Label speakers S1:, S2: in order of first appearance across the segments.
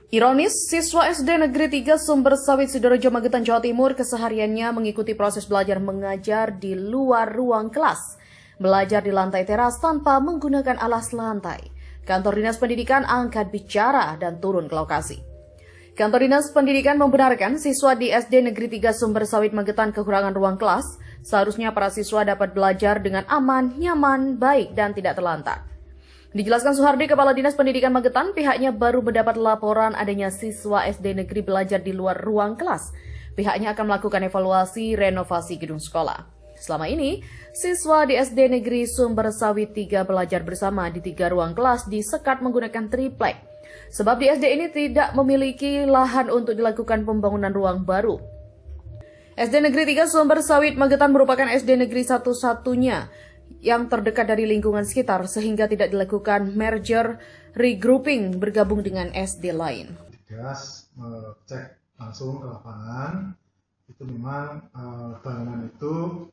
S1: Ironis, siswa SD Negeri 3 Sumber Sawit Sidoarjo Magetan, Jawa Timur kesehariannya mengikuti proses belajar mengajar di luar ruang kelas. Belajar di lantai teras tanpa menggunakan alas lantai. Kantor Dinas Pendidikan angkat bicara dan turun ke lokasi. Kantor Dinas Pendidikan membenarkan siswa di SD Negeri 3 Sumber Sawit Magetan kekurangan ruang kelas. Seharusnya para siswa dapat belajar dengan aman, nyaman, baik, dan tidak terlantar. Dijelaskan Suhardi, Kepala Dinas Pendidikan Magetan, pihaknya baru mendapat laporan adanya siswa SD negeri belajar di luar ruang kelas. Pihaknya akan melakukan evaluasi renovasi gedung sekolah. Selama ini, siswa di SD Negeri Sumber Sawit 3 belajar bersama di 3 ruang kelas disekat menggunakan triplek. Sebab di SD ini tidak memiliki lahan untuk dilakukan pembangunan ruang baru. SD Negeri 3 Sumber Sawit Magetan merupakan SD negeri satu-satunya yang terdekat dari lingkungan sekitar sehingga tidak dilakukan merger regrouping bergabung dengan SD lain.
S2: Gas cek langsung ke lapangan, itu memang bangunan itu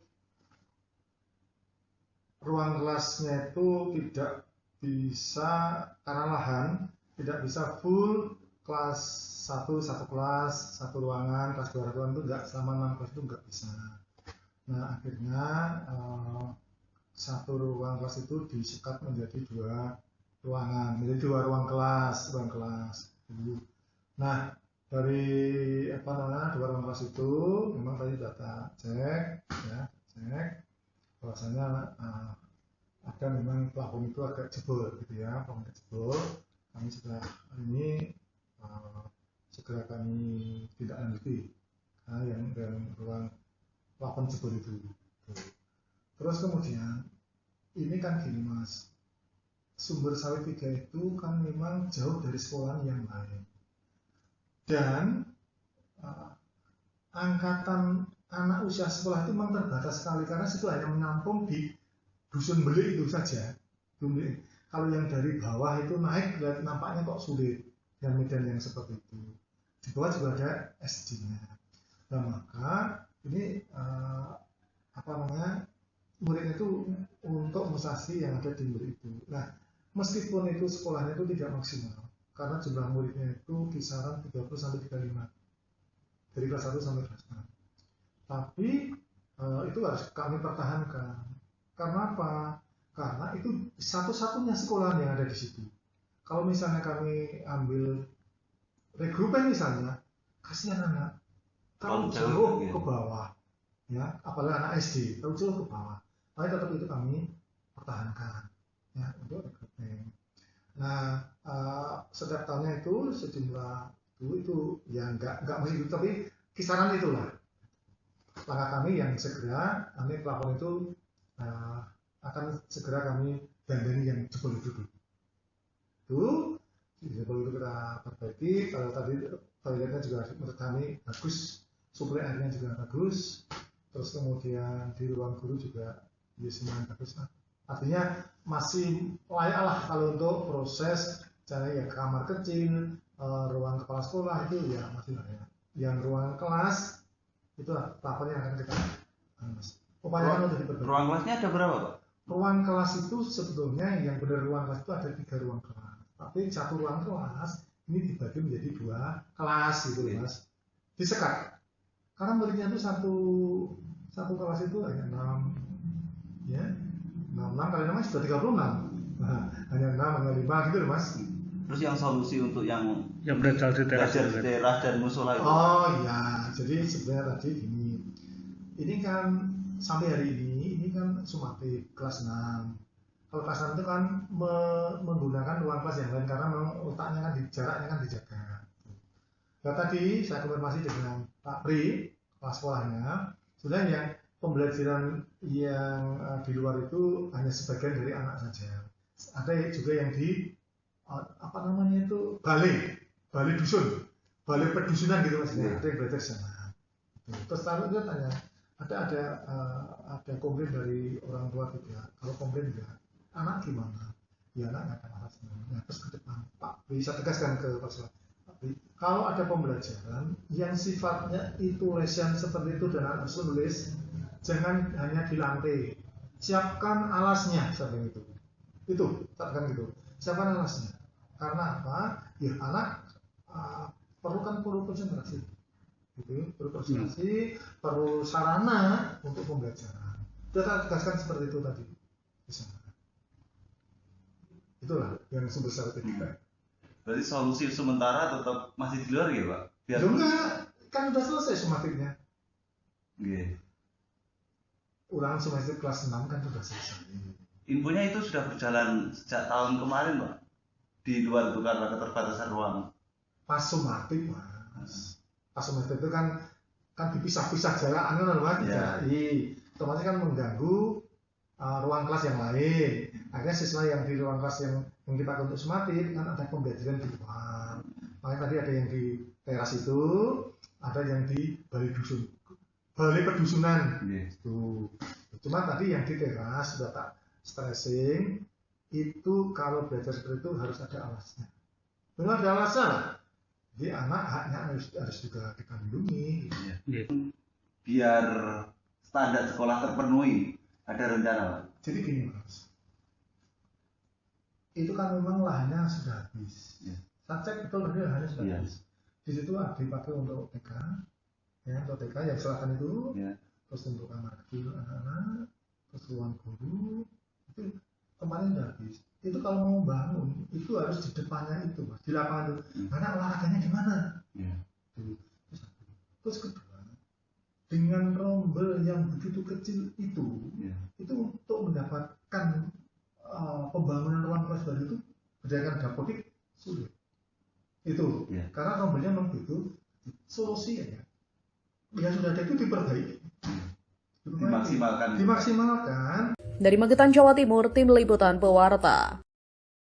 S2: ruang kelasnya itu tidak bisa karena lahan tidak bisa full kelas 1 satu kelas, satu ruangan, kelas 2 ruangan itu enggak, selama 6 kelas itu enggak bisa. Nah akhirnya satu ruang kelas itu disekat menjadi 2 ruangan, menjadi 2 ruang kelas. Nah dari 2 ruang kelas itu memang tadi data cek bahwasanya ada memang plafon itu agak jebol gitu ya, plafon jebol. Kami setelah ini segera kami tidak lanjuti yang ruang plafon jebol itu. Terus kemudian, ini kan gini Mas, Sumber Sawit 3 itu kan memang jauh dari sekolah yang lain. Dan angkatan anak usia sekolah itu memang terbatas sekali, karena situ hanya menampung di dusun Belik itu saja. Kalau yang dari bawah itu naik, nampaknya kok sulit, dan medan yang seperti itu. Di bawah juga ada SD-nya. Nah maka ini murid itu untuk musasi yang ada di murid itu. Nah, meskipun itu sekolahnya itu tidak maksimal, karena jumlah muridnya itu kisaran 30 sampai 35 dari kelas 1 sampai kelas 6. Tapi itu harus kami pertahankan. Karena apa? Karena itu satu-satunya sekolah yang ada di situ. Kalau misalnya kami ambil regrouping misalnya, kasihan anak kalau jauh ke bawah, ya, apalagi anak SD, kalau jauh ke bawah. Tapi tetap itu kami pertahankan ya untuk regrouping. Nah setiap tahunnya itu sejumlah itu ya nggak mesti itu, tapi kisaran itulah langkah kami yang segera kami plafon itu akan segera kami dandani yang jebol itu jebol itu kita perbaiki. Kalau tadi toiletnya juga menurut kami bagus, suplai airnya juga bagus, terus kemudian di ruang guru juga ya semuanya bagus. Artinya masih layak lah kalau untuk proses cara ya kamar kecil, ruang kepala sekolah itu ya masih layak. Yang ruang kelas itu plafonnya akan kita upayakan untuk diperbaiki.
S3: Ruang kelasnya ada berapa Pak?
S2: Ruang kelas itu sebetulnya yang benar ruang kelas itu ada 3 ruang kelas. Tapi satu ruang kelas ini dibagi menjadi 2 kelas gitu Mas. Disekat. Karena muridnya itu satu kelas itu hanya 6 ya, 6 kali 6 sudah 36. Nah, hanya 6, hanya 5 gitu loh Mas.
S3: Terus yang solusi untuk yang
S4: belajar di teras
S3: dan musola itu?
S2: Oh iya, jadi sebenarnya tadi gini, ini kan sampai hari ini kan sumatif kelas 6. Kalau kelas 6 itu kan menggunakan ruang kelas yang lain karena memang letaknya kan jaraknya kan dijaga. Nah tadi saya konfirmasi dengan Pak Pri, kepala sekolahnya, sebenarnya yang pembelajaran yang di luar itu hanya sebagian dari anak saja. Ada juga yang di balai dusun, balai pedusunan gitu maksudnya. Ada yang belajar di sana. Terus lalu dia tanya, ada komplain dari orang tua tidak? Kalau komplain tidak, anak gimana? Ya anak nggak ada masalah. Nah, terus ke depan Pak bisa tegaskan ke Pak Sekolah. Kalau ada pembelajaran yang sifatnya itu lesion seperti itu dan anak menulis, jangan hanya di lantai. Siapkan alasnya, seperti itu. Katakan gitu. Siapkan alasnya. Karena apa? Ya anak perlu konsentrasi, gitu, perlu konsentrasi, perlu sarana untuk pembelajaran. Sudah saya tegaskan seperti itu tadi. Itulah yang sumber sertifikat.
S3: Berarti solusi sementara tetap masih di luar ya Pak? Biar
S2: Enggak, kan udah selesai sumatifnya.
S3: Nggih.
S2: Ulangan sumatif kelas 6 kan sudah selesai.
S3: Infonya itu sudah berjalan sejak tahun kemarin Pak? Di luar itu karena keterbatasan ruang.
S2: Pas sumatif mas, pas sumatif itu kan dipisah-pisah jalan loh mas, otomatis kan mengganggu ruang kelas yang lain. Akhirnya siswa yang di ruang kelas yang kita untuk sumatif kan ada pembelajaran di luar. Makanya tadi ada yang di teras itu, ada yang di balai pedusunan. Itu. Cuma tadi yang di teras sudah tak stressing, itu kalau belajar seperti itu harus ada alasnya. Memang ada alasan. Jadi anak haknya harus juga kita lindungi.
S3: Biar standar sekolah terpenuhi, ada rencana Pak?
S2: Jadi gini mas, itu kan memang lahannya sudah habis. Saya cek betul tadi lahannya sudah habis. Di situ ada dipakai untuk TK, ya untuk TK yang selatan itu, terus untuk kamar kecil anak-anak, terus ruang guru, itu tempatnya sudah habis. Itu kalau mau bangun itu harus di depannya itu mas, di lapangan itu. Anak olahraganya di mana? Terus kedua, dengan rombel yang begitu kecil itu untuk mendapatkan pembangunan ruang kelas baru itu berdasarkan dapodik sulit. Itu karena rombelnya memang begitu. Solusi ya, yang sudah ada itu diperbaiki,
S3: Dimaksimalkan.
S2: Dimaksimalkan.
S1: Dari Magetan, Jawa Timur, Tim Liputan Pewarta.